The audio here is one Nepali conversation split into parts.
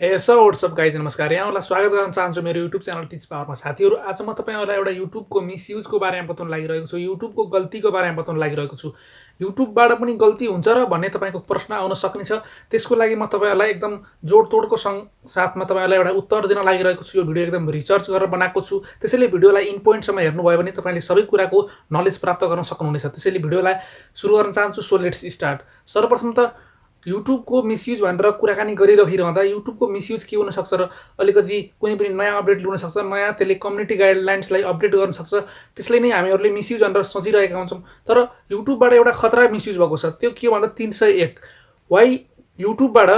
हे सो व्हाट्सअप गाइज नमस्कार यहाँलाई स्वागत गर्न चाहन्छु मेरो युट्युब च्यानल टिच पावरमा। साथीहरू आज म तपाईहरुलाई एउटा युट्युबको मिसयुजको बारेमा बताउन लागिरहेको छु, युट्युबको गल्तीको बारेमा बताउन लागिरहेको छु। युट्युबबाट पनि गल्ती हुन्छ र भन्ने तपाईको प्रश्न आउन सक्ने छ। त्यसको लागि म तपाईहरुलाई एकदम जोडतोडको साथमा तपाईहरुलाई एउटा उत्तर दिन लागिरहेको छु। यो भिडियो एकदम रिसर्च गरेर बनाएको छु, त्यसैले भिडियोलाई इन पोइन्टसम्म हेर्नुभयो भने तपाईले सबै कुराको नलेज प्राप्त गर्न सक्नुहुनेछ। त्यसैले भिडियोलाई सुरु गर्न चाहन्छु। So let's start. सर्वप्रथम त युट्युबको मिसयुज भनेर कुराकानी गरिरहँदा युट्युबको मिसयुज के हुन सक्छ र अलिकति कुनै पनि नयाँ अपडेट ल्याउन सक्छ, नयाँ त्यसले कम्युनिटी गाइडलाइन्सलाई अपडेट गर्न सक्छ। त्यसले नै हामीहरूले मिसयुज भनेर सोचिरहेका हुन्छौँ। तर युट्युबबाट एउटा खतरा मिसयुज भएको छ। त्यो के भन्दा 301 वाइ युट्युबबाट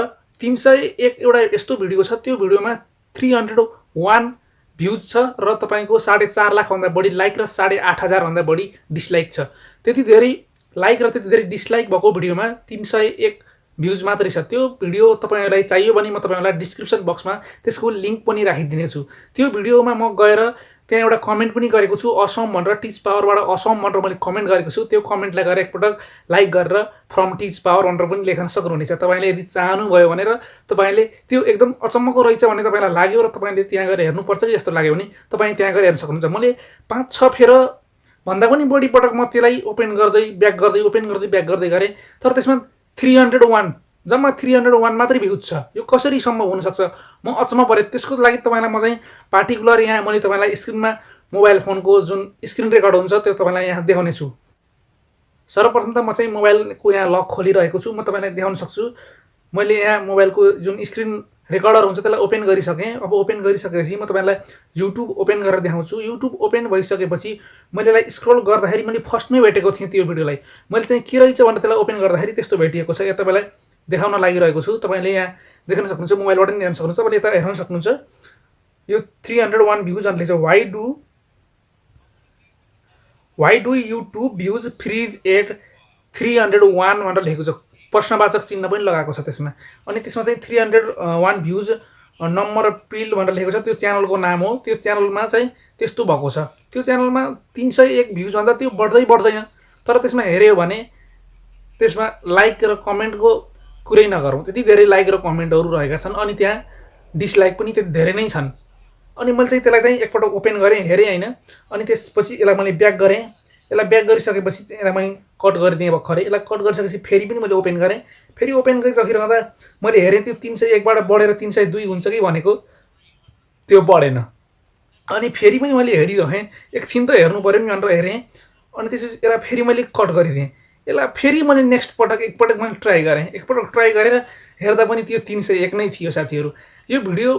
301 एउटा यस्तो भिडियो छ, त्यो भिडियोमा 301 भ्युज छ र तपाईको 4.5 लाख भन्दा बढी लाइक र 8,500 भन्दा बढी डिसलाइक छ। त्यति धेरै लाइक र त्यति धेरै डिसलाइक भएको भिडियोमा 301 भ्युज मात्रै छ। त्यो भिडियो तपाईहरुलाई चाहियो भने म तपाईहरुलाई डिस्क्रिप्सन बक्समा त्यसको लिंक पनि राखिदिनेछु। त्यो भिडियोमा म गएर त्यहाँ एउटा कमेन्ट पनि गरेको छु, असम भनेर, टिच पावरबाट असम भनेर मैले कमेन्ट गरेको छु। त्यो कमेन्टलाई गएर एकपटक लाइक गरेर फ्रम टिच पावर भनेर पनि लेख्न सक्नुहुनेछ। तपाईले यदि चाहनुभयो भने र तपाईले त्यो एकदम अचम्मको रहेछ भने तपाईलाई लाग्यो र तपाईले त्यहाँ गएर हेर्नुपर्छ कि जस्तो लाग्यो भने तपाई त्यहाँ गएर हेर्न सक्नुहुन्छ। मैले 5-6 फेर भन्दा पनि बढी पटक म त्यसलाई ओपन गर्दै ब्याक गर्दै ओपन गर्दै ब्याक गर्दै गरे, तर त्यसमा 301 जम्मा 301 मात्रै भ्युज छ। यो कसरी सम्भव हुन सक्छ? म अचम्म परे। त्यसको लागि तपाईलाई म चाहिँ पार्टिकुलर यहाँ मैले तपाईलाई स्क्रिनमा मोबाइल फोनको जुन स्क्रिन रेकर्ड हुन्छ त्यो तपाईलाई यहाँ देखाउने छु। सर्वप्रथम त म चाहिँ मोबाइलको यहाँ लक खोलिरहेको छु। म तपाईलाई देखाउन सक्छु। मैले यहाँ मोबाइलको जुन स्क्रिन रेकर्डर हुन्छ त्यसलाई ओपन गरिसकेँ। अब ओपन गरिसकेपछि म तपाईलाई युट्युब ओपन गरेर देखाउँछु। युट्युब ओपन भइसकेपछि मैले यसलाई स्क्रल गर्दाखेरि मैले फर्स्टमै भेटेको थिएँ त्यो भिडियोलाई। मैले चाहिँ के रहेछ भनेर त्यसलाई ओपन गर्दाखेरि त्यस्तो भेटिएको छ। यहाँ तपाईलाई देखाउन लागिरहेको छु। तपाईले यहाँ देख्न सक्नुहुन्छ, मोबाइलबाट पनि हेर्न सक्नुहुन्छ। तपाईले यता हेर्न सक्नुहुन्छ। यो 301 भ्युज भनेर लेख्छ। Why do YouTube views freeze at 301 भनेर लेखेको छ। प्रश्नवाचक चिन्ह पनि लगाएको छ त्यसमा। अनि त्यसमा चाहिँ 301 भ्युज नम्बर पिल्ड भनेर लेखेको छ। त्यो च्यानलको नाम हो। त्यो च्यानलमा चाहिँ त्यस्तो भएको छ। त्यो च्यानलमा 301 भ्युज भन्दा त्यो बढ्दै बढ्दैन। तर त्यसमा हेर्यो भने त्यसमा लाइक र कमेन्टको कुरै नगरौँ, त्यति धेरै लाइक र कमेन्टहरू रहेका छन्। अनि त्यहाँ डिसलाइक पनि त्यति धेरै नै छन्। अनि मैले चाहिँ त्यसलाई चाहिँ एकपटक ओपन गरेँ, हेरेँ हैन। अनि त्यसपछि यसलाई मैले ब्याक गरेँ। यसलाई ब्याक गरिसकेपछि यसलाई मैले कट गरिदिएँ भर्खरै। यसलाई कट गरिसकेपछि फेरि पनि मैले ओपन गरेँ। फेरि ओपन गरिरहँदा मैले हेरेँ त्यो 301बाट बढेर 302 हुन्छ कि भनेको, त्यो बढेन। अनि फेरि पनि मैले हेरिरहेँ, एकछिन त हेर्नु पर्यो नि भनेर हेरेँ। अनि त्यसपछि यसलाई फेरि मैले कट गरिदिएँ। यसलाई फेरि मैले नेक्स्ट पटक एकपटक मैले ट्राई गरेँ। एकपटक ट्राई गरेर हेर्दा पनि त्यो 301 नै थियो साथीहरू। यो भिडियो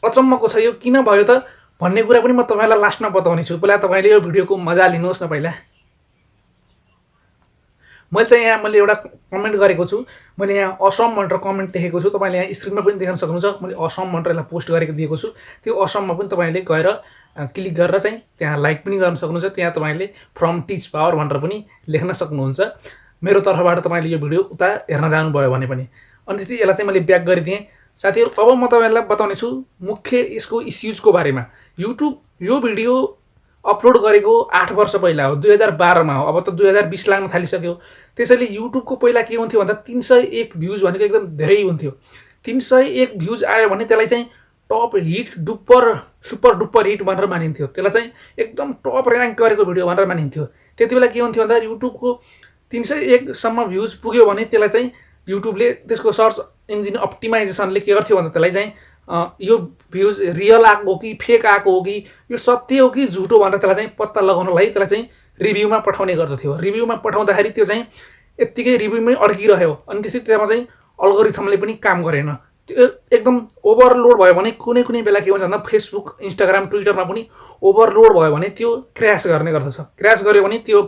अचम्मको छ। यो किन भयो त भन्ने कुरा पनि म तपाईलाई लास्टमा बताउने छु। पहिला तपाईले यो भिडियोको मजा लिनुहोस् न। पहिला मैले एउटा कमेन्ट गरेको छु। मैले यहाँ असम भनेर कमेन्ट लेखेको छु। तपाईले यहाँ स्क्रिनमा पनि देख्न सक्नुहुन्छ। मैले असम भनेर यसलाई पोस्ट गरेको दिएको छु। त्यो असममा पनि तपाईले गएर क्लिक गरेर चाहिँ त्यहाँ लाइक पनि गर्न सक्नुहुन्छ। त्यहाँ तपाईले फ्रम टिच पावर भनेर पनि लेख्न सक्नुहुन्छ। मेरो तर्फबाट तपाईले यो भिडियो उता हेर्न जानुभयो भने पनि। अनि त्यसपछि यसलाई चाहिँ मैले ब्याक गरिदिएँ। साथीहरू अब म तपाईहरुलाई बताउने छु मुख्य यसको इस्युजको बारेमा। युट्युब यो भिडियो अपलोड गरेको 8 वर्ष पहिला हो, 2012 मा हो। अब त 2020 लाग्न थालिसक्यो। त्यसैले युट्युबको पहिला के हुन्थ्यो भन्दा 301 भ्युज भनेको एकदम धेरै हुन्थ्यो। 301 भ्युज आयो भने त्यसलाई चाहिँ top hit super duper hit भनेर मानिन्थ्यो। त्यसलाई चाहिँ एकदम टप र्याङ्क गरेको भिडियो भनेर मानिन्थ्यो। त्यति बेला के हुन्थ्यो भन्दा युट्युबको 301 सम्म भ्युज पुग्यो भने त्यसलाई चाहिँ युट्युबले त्यसको सर्च इन्जिन अप्टिमाइजेसनले के गर्थ्यो भन्दा त्यसलाई चाहिँ यो भ्युज रियल आएको हो कि फेक आएको हो कि यो सत्य हो कि झुटो भनेर त्यसलाई चाहिँ पत्ता लगाउनलाई त्यसलाई चाहिँ रिभ्यूमा पठाउने गर्दथ्यो। रिभ्यूमा पठाउँदाखेरि त्यो चाहिँ यत्तिकै रिभ्यूमै अड्किरह्यो। अनि त्यसै त्यसमा चाहिँ अल्गोरिथमले पनि काम गरेन। त्यो एकदम ओभरलोड भयो भने कुनै बेला के हुन्छ भन्दा फेसबुक, इन्स्टाग्राम, ट्विटरमा पनि ओभरलोड भयो भने त्यो क्र्यास गर्ने गर्दछ। क्र्यास गर्यो भने त्यो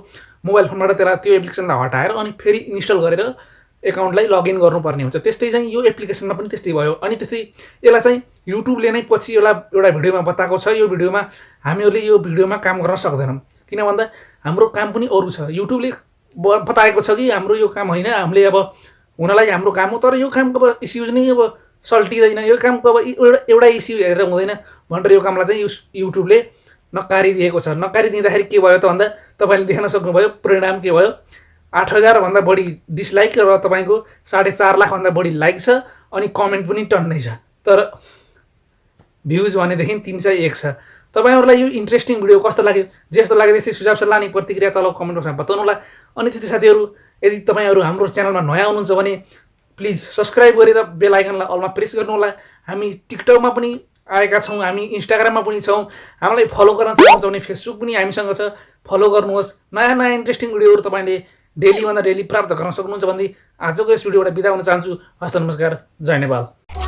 मोबाइल फोनबाट त्यसलाई त्यो एप्लिकेसनलाई हटाएर अनि फेरि इन्स्टल गरेर एकाउन्टलाई लगइन गर्नुपर्ने हुन्छ। त्यस्तै चाहिँ यो एप्लिकेसनमा पनि त्यस्तै भयो। अनि त्यस्तै यसलाई चाहिँ युट्युबले नै पछि एउटा भिडियोमा बताएको छ। यो भिडियोमा हामीहरूले यो भिडियोमा काम गर्न सक्दैनौँ, किन भन्दा हाम्रो काम पनि अरू छ। युट्युबले बताएको छ कि हाम्रो यो काम होइन, हामीले अब हुनलाई हाम्रो काम हो, तर यो कामको अब इस्युज नै अब सल्टिँदैन। यो कामको अब एउटा इस्यु हेरेर हुँदैन भनेर यो कामलाई चाहिँ युट्युबले नकारिदिएको छ। नकारिदिँदाखेरि के भयो त भन्दा तपाईले देख्न सक्नुभयो परिणाम के भयो। 8,000 भन्दा बढी डिसलाइक र तपाईको 4.5 लाख भन्दा बढी लाइक छ। अनि कमेन्ट पनि टन्नै छ। तर भ्युज भनेदेखि 301 छ। तपाईहरुलाई यो इन्ट्रेस्टिङ भिडियो कस्तो लाग्यो, जस्तो लाग्यो त्यस्तै सुझाव सल्लाह अनि प्रतिक्रिया तल कमेन्ट बक्समा बताउनु होला। अनि त्यति साथीहरु, यदि तपाईहरु हाम्रो च्यानलमा नयाँ हुनुहुन्छ भने प्लिज सब्स्क्राइब गरेर बेल आइकनलाई अलमा प्रेस गर्नु होला। हामी टिकटकमा पनि आएका छौं, हामी इन्स्टाग्राममा पनि छौं। हामीलाई फलो गर्न चाहनुहुन्छ भने फेसबुक पनि हामीसँग छ, फलो गर्नुहोस्। नयाँ नयाँ इन्ट्रेस्टिङ भिडियोहरु तपाईले डेली भन्दा डेली प्राप्त गर्न सक्नुहुन्छ भन्दै आजको यस भिडियोबाट बिदा हुन चाहन्छु। हस्त नमस्कार, जय नेपाल।